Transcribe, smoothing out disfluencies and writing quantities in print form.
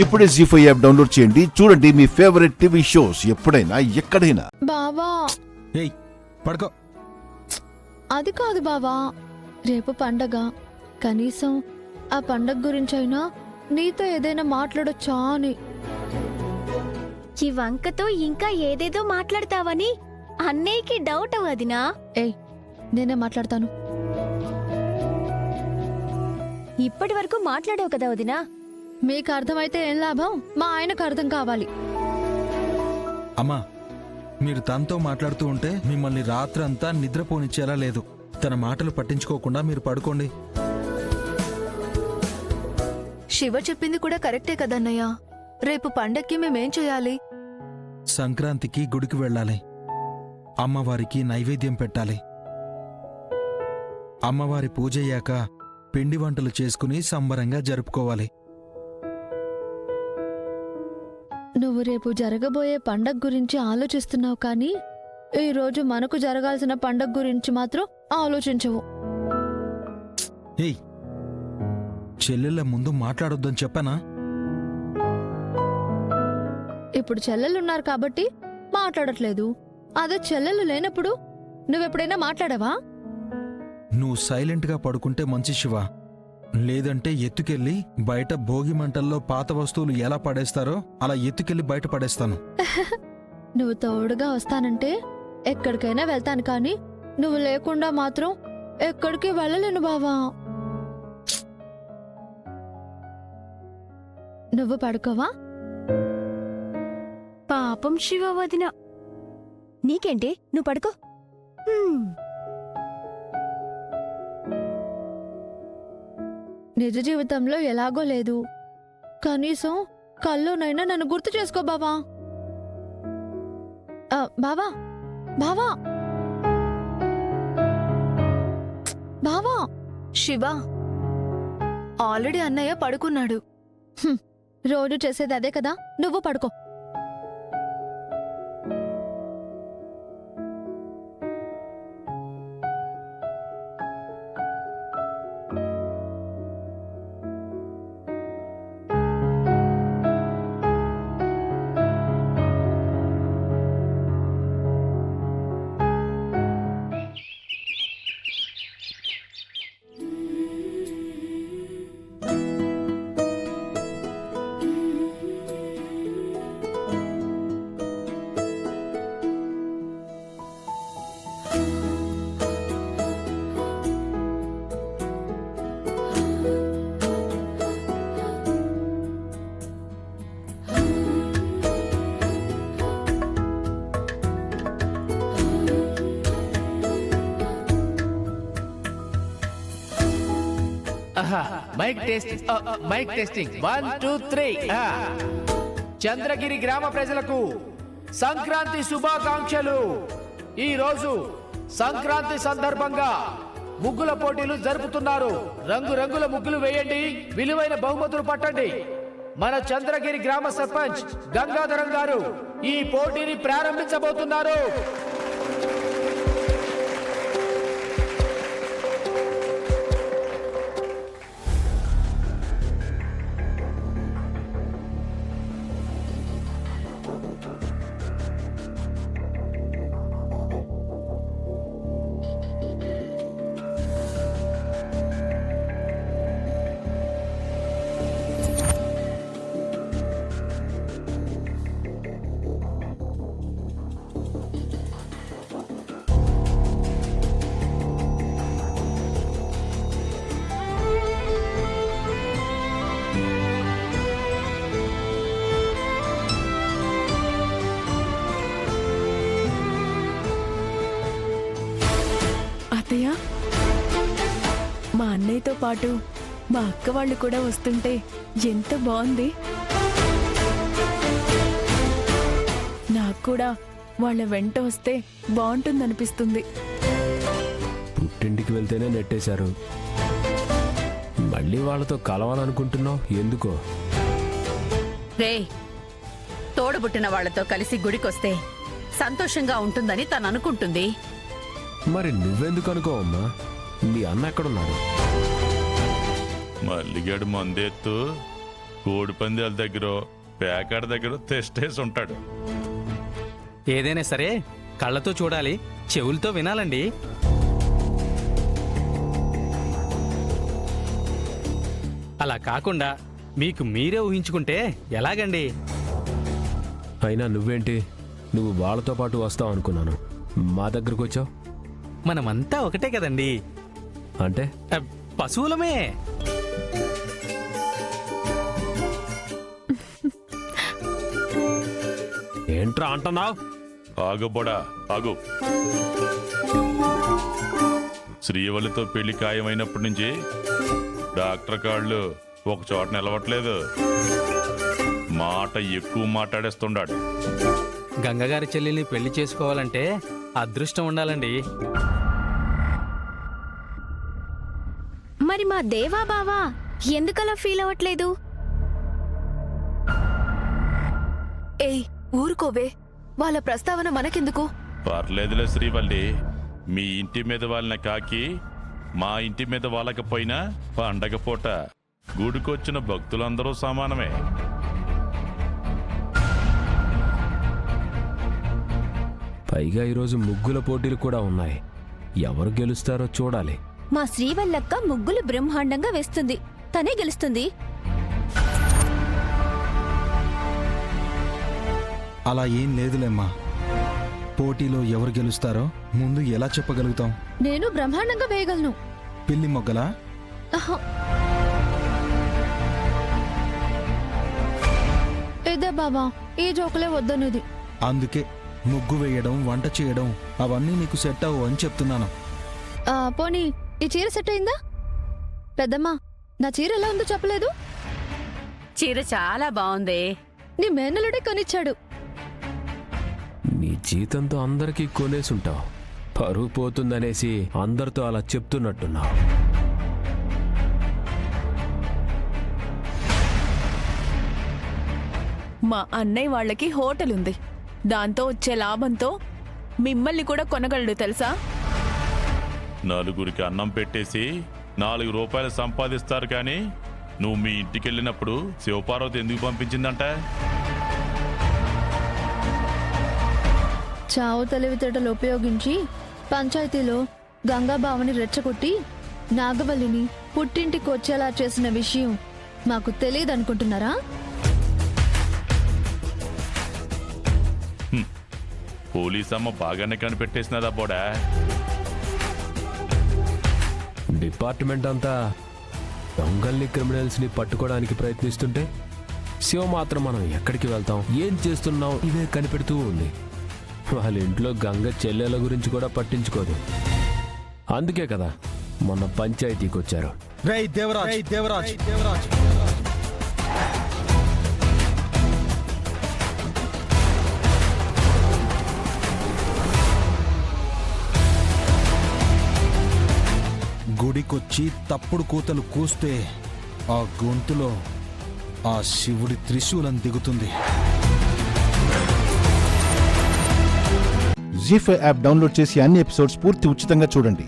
ఇప్పుడే జీ5 app download చేయండి. చూడండి మీ ఫేవరెట్ టీవీ షోస్ ఎప్పుడైనా ఎక్కడైనా. బావా ఏయ్ పడుకో. అది కాదు బావా, రేపు పండగ. కనీసం ఆ పండగ గురించైనా నీతో ఏదైనా మాట్లాడొచ్చా అని. ఈ వంకతో ఇంకా ఏదేదో మాట్లాడతావని అన్నయ్యకి డౌట్ వదినా. ఏయ్ నేనే మాట్లాడతాను. ఇప్పటి వరకు మాట్లాడావు కదా వదినా. మీకు అర్థమైతే ఏం లాభం, మా ఆయనకు అర్థం కావాలి. అమ్మా, మీరు తనతో మాట్లాడుతూ ఉంటే మిమ్మల్ని రాత్రంతా నిద్రపోనిచ్చేలా లేదు. తన మాటలు పట్టించుకోకుండా మీరు పడుకోండి. శివ చెప్పింది కూడా కరెక్టే కదన్నయ్య. రేపు పండక్కి మేమేం చేయాలి? సంక్రాంతికి గుడికి వెళ్ళాలి. అమ్మవారికి నైవేద్యం పెట్టాలి. అమ్మవారి పూజయ్యాక పిండి వంటలు చేసుకుని సంబరంగా జరుపుకోవాలి. నువ్వు రేపు జరగబోయే పండగ గురించి ఆలోచిస్తున్నావు కానీ ఈ రోజు మనకు జరగాల్సిన పండగ గురించి మాత్రం ఆలోచించవు. ఏయ్, చెల్లెళ్ళ ముందు మాట్లాడొద్దని చెప్పానా? ఇప్పుడు చెల్లెలున్నారు కాబట్టి మాట్లాడట్లేదు. అదే చెల్లెలు లేనప్పుడు నువ్వెప్పుడైనా మాట్లాడావా? నువ్వు సైలెంట్గా పడుకుంటే మంచి శివ. లేదంటే ఎత్తుకెళ్ళి బయట భోగి మంటల్లో పాత వస్తువులు ఎలా పడేస్తారో అలా ఎత్తుకెళ్ళి బయట పడేస్తాను. నువ్వు తోడుగా వస్తానంటే ఎక్కడికైనా వెళ్తాను కానీ నువ్వు లేకుండా మాత్రం ఎక్కడికి వెళ్ళలేను బావా. నువ్వు పడుకోవా? పాపం శివ వదిన. నీకేంటి, నువ్వు పడుకో. నిజ జీవితంలో ఎలాగో లేదు, కనీసం కల్లోనైనా నన్ను గుర్తు చేసుకో బావా. బావా బావా బావా. శివ, ఆల్రెడీ అన్నయ్య పడుకున్నాడు. రోజు చేసేది అదే కదా, నువ్వు పడుకో. Mic testing 1 2 3. చంద్రగిరి గ్రామ ప్రజలకు సంక్రాంతి శుభాకాంక్షలు. ఈ రోజు సంక్రాంతి సందర్భంగా ముగ్గుల పోటీలు జరుపుతున్నారు. రంగురంగుల ముగ్గులు వేయండి, విలువైన బహుమతులు పట్టండి. మన చంద్రగిరి గ్రామ సర్పంచ్ గంగాధరం గారు ఈ పోటీని ప్రారంభించబోతున్నారు. అత్తయ్య, మా అన్నయ్యతో పాటు మా అక్క వాళ్ళు కూడా వస్తుంటే ఎంత బాగుంది. నాకు కూడా వాళ్ళ వెంట వస్తే బాగుంటుందనిపిస్తుంది. పుట్టింటికి వెళ్తేనే నెట్టేశారు, మళ్ళీ వాళ్ళతో కలవాలనుకుంటున్నావు ఎందుకో? రే, తోడబుట్టిన వాళ్లతో కలిసి గుడికొస్తే సంతోషంగా ఉంటుందని తను అనుకుంటుంది. మరి నువ్వెందుకు అనుకోవమ్మా? మీ అన్న ఎక్కడున్నాడు? మల్లిగాడు మందేత్తు కోడి పందాల దగ్గర పేకాడ దగ్గర తెస్టేసి ఉంటాడు. ఏదైనా సరే కళ్ళతో చూడాలి, చెవులతో వినాలండి. అలా కాకుండా మీకు మీరే ఊహించుకుంటే ఎలాగండి? అయినా నువ్వేంటి, నువ్వు వాళ్ళతో పాటు వస్తావు అనుకున్నాను. మా దగ్గరకు వచ్చావు మనమంతా ఒకటే కదండి. అంటే పశువులమే. ఏంట్రా అంటున్నావు? ఆగుబడా ఆగు. శ్రీవల్లితో పెళ్లి ఖాయమైనప్పటి నుంచి డాక్టర్ కాళ్ళు ఒక చోట నిలవట్లేదు. మాట ఎక్కువ మాట్లాడేస్తున్నాడు. గంగగారి చెల్లెల్ని పెళ్లి చేసుకోవాలంటే అదృష్టం ఉండాలండి. మరి మా దేవా బావా ఎందుకలా ఫీల్ అవ్వట్లేదు? ఏయ్ ఊరుకోవే, వాళ్ళ ప్రస్తావన మనకెందుకు? పర్లేదులే శ్రీవల్లి, మీ ఇంటి మీద వాళ్ళని కాకి మా ఇంటి మీద వాళ్ళకపోయినా పండగ పూట గుడికొచ్చిన భక్తులందరూ సమానమే. పైగా ఈరోజు ముగ్గుల పోటీలు కూడా ఉన్నాయి. ఎవరు గెలుస్తారో చూడాలి. మా శ్రీవల్లక్క ముగ్గులు బ్రహ్మాండంగా వేస్తుంది, తనే గెలుస్తుంది. అలా ఏం లేదులేమ్మా. పోటీలో ఎవరు గెలుస్తారో ముందు ఎలా చెప్పగలుగుతాం? నేను బ్రహ్మాండంగా వేయగలను. పిల్లి మొగ్గలా? ఆహా. ఇదే బావా, ఈ జోకులే వద్దనేది. అందుకే ముగ్గు వేయడం, వంట చేయడం అవన్నీ నీకు సెట్ అవ్వు అని చెప్తున్నాను. పోనీ ఈ చీర సెట్ అయిందా? పెద్దమ్మా, నా చీర ఎలా ఉందో చెప్పలేదు. చీర చాలా బాగుంది. నీ మేనలుడే కొనిచ్చాడు. నీ జీతంతో అందరికీ కొనేసుంటావు. పరువు పోతుందనేసి అందరితో అలా చెప్తున్నట్టున్నావు. మా అన్నయ్య వాళ్ళకి హోటల్ ఉంది. దాంతో వచ్చే లాభంతో మిమ్మల్ని కూడా కొనగలడు తెలుసా? నలుగురికి అన్నం పెట్టేసి 4 రూపాయలు సంపాదిస్తారు కానీ నువ్వు మీ ఇంటికి వెళ్ళినప్పుడు శివపార్వతి ఎందుకు పంపించిందంట? చావు తెలివితేటలు ఉపయోగించి పంచాయతీలో గంగాబావని రెచ్చగొట్టి నాగవల్లిని పుట్టింటికి వచ్చేలా చేసిన విషయం మాకు తెలియదనుకుంటున్నారా? పోలీస్ అమ్మ బాగానే కనిపెట్టేసినదా బోడా? డిపార్ట్మెంట్ అంతా దొంగల్ని, క్రిమినల్స్ ని పట్టుకోవడానికి ప్రయత్నిస్తుంటే శివ మాత్రం మనం ఎక్కడికి వెళ్తాం, ఏం చేస్తున్నాం ఇవే కనిపెడుతూ ఉంది. వాళ్ళ ఇంట్లో గంగ చెల్లెల గురించి కూడా పట్టించుకోదు. అందుకే కదా మొన్న పంచాయతీకి వచ్చారు. రేయ్ దేవరాజ్, దేవరాజ్, దేవరాజ్. గుడికొచ్చి తప్పుడు కూతలు కూస్తే ఆ గొంతులో ఆ శివుడి త్రిశూలం దిగుతుంది. జీ5 యాప్ డౌన్లోడ్ చేసి అన్ని ఎపిసోడ్స్ పూర్తి ఉచితంగా చూడండి.